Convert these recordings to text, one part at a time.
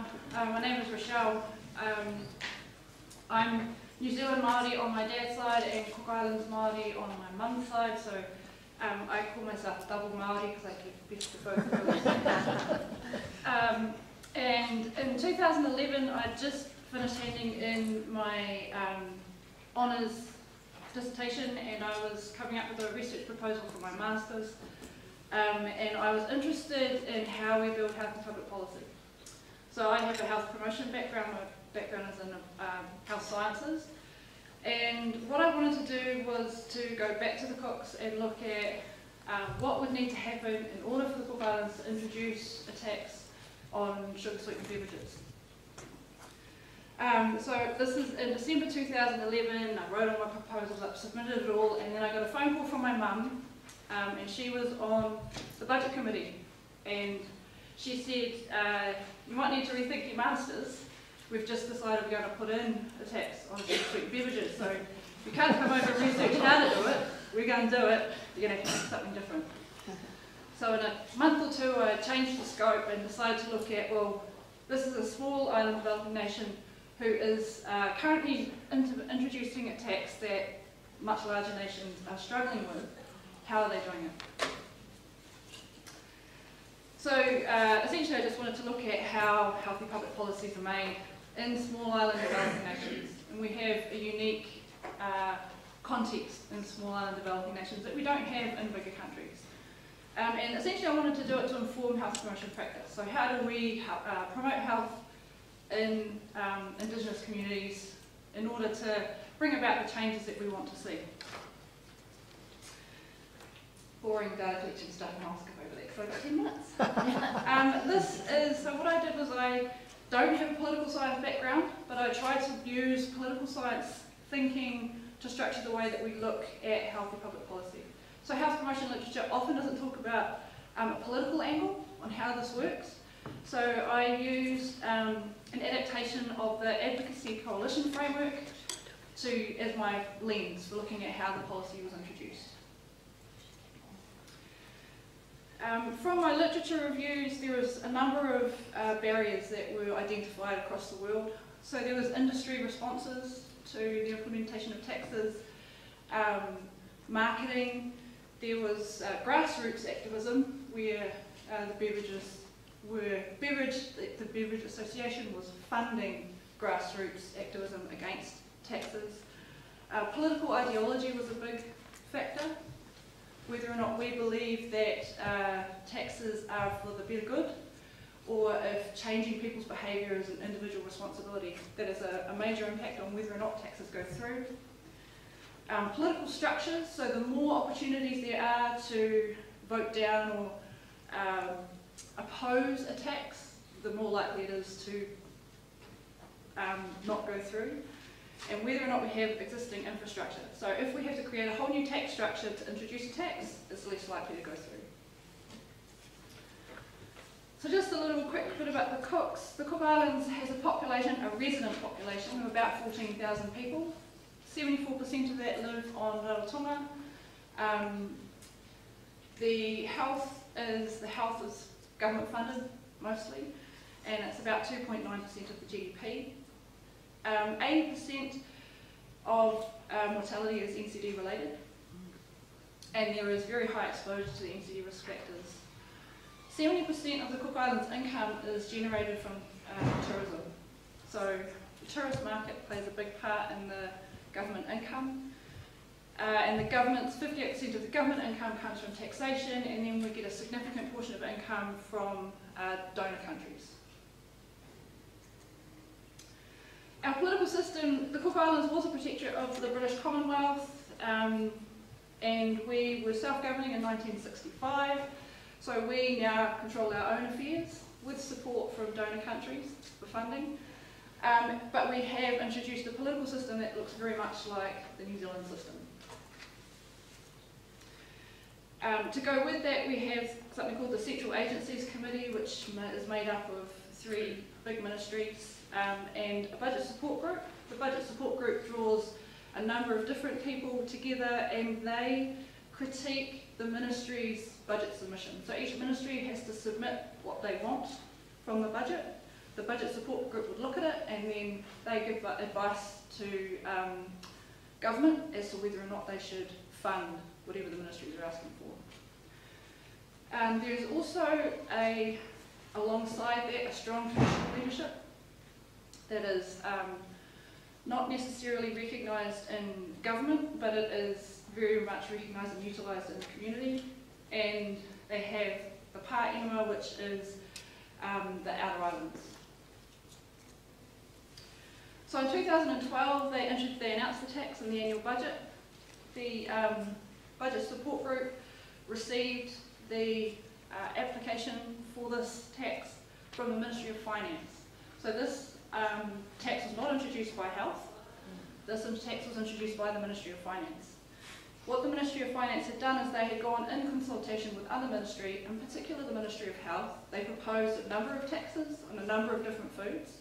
tonga. My name is Rochelle. I'm New Zealand Māori on my dad's side and Cook Islands Māori on my mum's side, so I call myself double Māori because I keep best of both worlds. And in 2011 I just finished handing in my honours dissertation, and I was coming up with a research proposal for my master's, and I was interested in how we build health and public policy. So I have a health promotion background. My background is in health sciences, and what I wanted to do was to go back to the Cooks and look at what would need to happen in order for the Cook Islands to introduce a tax on sugar sweetened beverages. So this is in December 2011, I wrote all my proposals up, submitted it all, and then I got a phone call from my mum, and she was on the budget committee, and she said, you might need to rethink your masters. We've just decided we're going to put in a tax on sugar sweetened beverages, so you can't come over and research how to do it, we're going to do it, you're going to have to do something different. So in a month or two I changed the scope and decided to look at, well, this is a small island developing nation who is currently introducing a tax that much larger nations are struggling with. How are they doing it? So essentially I just wanted to look at how healthy public policies are made in small island developing nations. And we have a unique context in small island developing nations that we don't have in bigger countries. And essentially I wanted to do it to inform health promotion practice. So how do we promote health in Indigenous communities in order to bring about the changes that we want to see. Boring data collection stuff, and I'll skip over that because I've got 10 minutes. So what I did was I don't have a political science background, but I tried to use political science thinking to structure the way that we look at healthy public policy. So health promotion literature often doesn't talk about a political angle on how this works. So I used an adaptation of the Advocacy Coalition framework as my lens for looking at how the policy was introduced. From my literature reviews, there was a number of barriers that were identified across the world. So there was industry responses to the implementation of taxes, marketing, there was grassroots activism where the Beverage Association was funding grassroots activism against taxes. Political ideology was a big factor, whether or not we believe that taxes are for the better good, or if changing people's behaviour is an individual responsibility. That is a major impact on whether or not taxes go through. Political structures, so the more opportunities there are to vote down or oppose a tax, the more likely it is to not go through. And whether or not we have existing infrastructure. So if we have to create a whole new tax structure to introduce a tax, it's less likely to go through. So just a little quick bit about the Cooks. The Cook Islands has a population, a resident population of about 14,000 people. 74% of that live on Rarotonga. The health is government funded mostly, and it's about 2.9% of the GDP. 80% of mortality is NCD related, and there is very high exposure to the NCD risk factors. 70% of the Cook Islands income is generated from tourism. So the tourist market plays a big part in the government income. And the government's 58% of the government income comes from taxation, and then we get a significant portion of income from donor countries. Our political system, the Cook Islands was a protectorate of the British Commonwealth, and we were self-governing in 1965, so we now control our own affairs with support from donor countries for funding. But we have introduced a political system that looks very much like the New Zealand system. To go with that, we have something called the Central Agencies Committee, which is made up of 3 big ministries and a budget support group. The budget support group draws a number of different people together, and they critique the ministry's budget submission. So each ministry has to submit what they want from the budget. the budget support group would look at it, and then they give advice to government as to whether or not they should fund whatever the ministries are asking for. There's also, alongside that, a strong traditional leadership that is not necessarily recognised in government, but it is very much recognised and utilised in the community. And they have the Pāinua, which is the Outer Islands. So in 2012, they announced the tax in the annual budget. The budget support group received the application for this tax from the Ministry of Finance. So this tax was not introduced by Health. This tax was introduced by the Ministry of Finance. What the Ministry of Finance had done is they had gone in consultation with other ministries, in particular the Ministry of Health. They proposed a number of taxes on a number of different foods,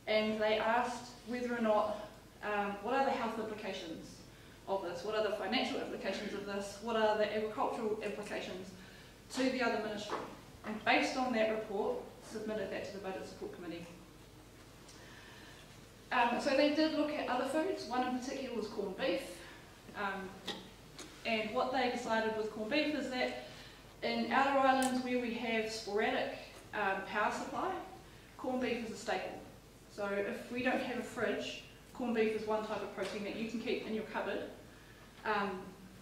and they asked whether or not, what are the health implications of this, what are the financial implications of this, what are the agricultural implications to the other ministry. And based on that report, submitted that to the Budget Support Committee. So they did look at other foods. One in particular was corned beef. And what they decided with corned beef is that in Outer Islands, where we have sporadic power supply, corned beef is a staple. So if we don't have a fridge, corned beef is one type of protein that you can keep in your cupboard.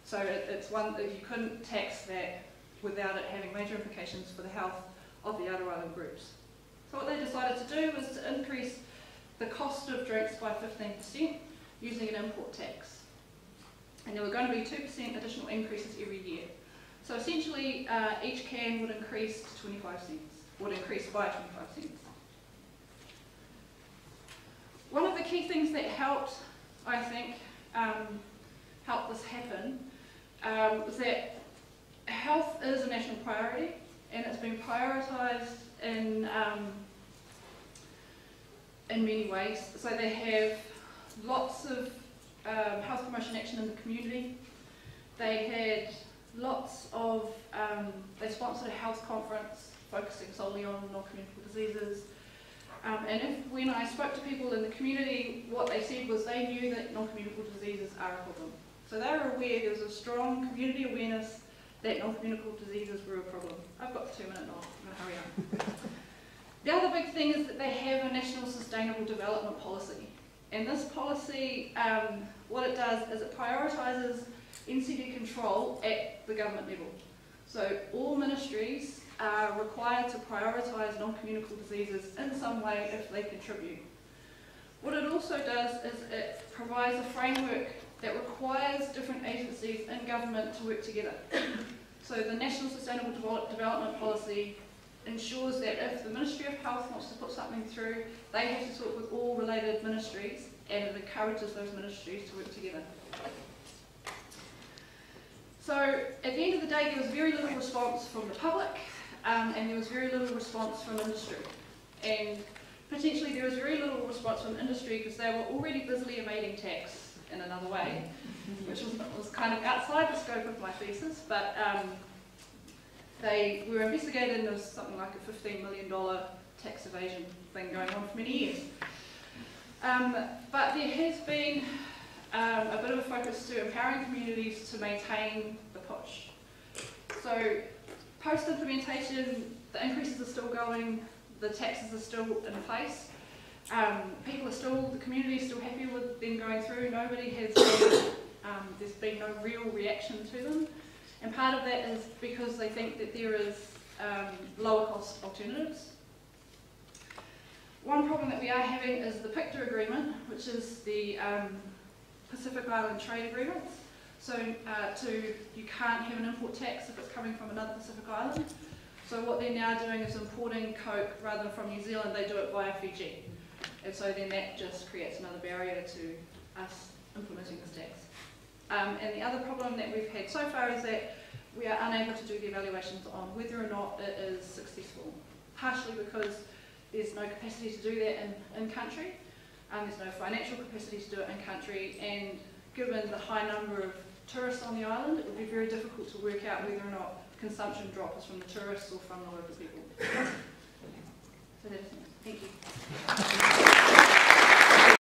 So it's one that you couldn't tax that without it having major implications for the health of the Outer Island groups. So what they decided to do was to increase the cost of drinks by 15% using an import tax. And there were going to be 2% additional increases every year. So essentially, each can would increase to 25 cents, would increase by 25 cents. One of the key things that helped, I think, help this happen was that health is a national priority, and it's been prioritised in many ways. So they have lots of health promotion action in the community. They had lots of, they sponsored a health conference focusing solely on non-communicable diseases. And when I spoke to people in the community, what they said was they knew that non-communicable diseases are a problem. So they were aware there was a strong community awareness that non-communicable diseases were a problem. I've got 2 minutes now, I'm going to hurry up. The other big thing is that they have a national sustainable development policy. And this policy, what it does is it prioritises NCD control at the government level. So all ministries are required to prioritise non-communicable diseases in some way if they contribute. What it also does is it provides a framework that requires different agencies in government to work together. So the National Sustainable Development Policy ensures that if the Ministry of Health wants to put something through, they have to talk with all related ministries, and it encourages those ministries to work together. So at the end of the day, there was very little response from the public, and there was very little response from industry. And potentially there was very little response from industry because they were already busily evading tax in another way, which was kind of outside the scope of my thesis, but they were investigated and there was something like a $15 million tax evasion thing going on for many years. But there has been a bit of a focus to empowering communities to maintain the push. So post-implementation, the increases are still going, the taxes are still in place. People are still, the community is still happy with them going through. Nobody has been, there's been no real reaction to them. And part of that is because they think that there is lower cost alternatives. One problem that we are having is the PICTA agreement, which is the Pacific Island Trade Agreements. So you can't have an import tax if it's coming from another Pacific Island. So what they're now doing is importing Coke rather than from New Zealand, they do it via Fiji. And so then that just creates another barrier to us implementing this tax. And the other problem that we've had so far is that we are unable to do the evaluations on whether or not it is successful. Partially because there's no capacity to do that in country, there's no financial capacity to do it in country, and given the high number of tourists on the island, it would be very difficult to work out whether or not consumption drop is from the tourists or from the local people. So that's it. Thank you.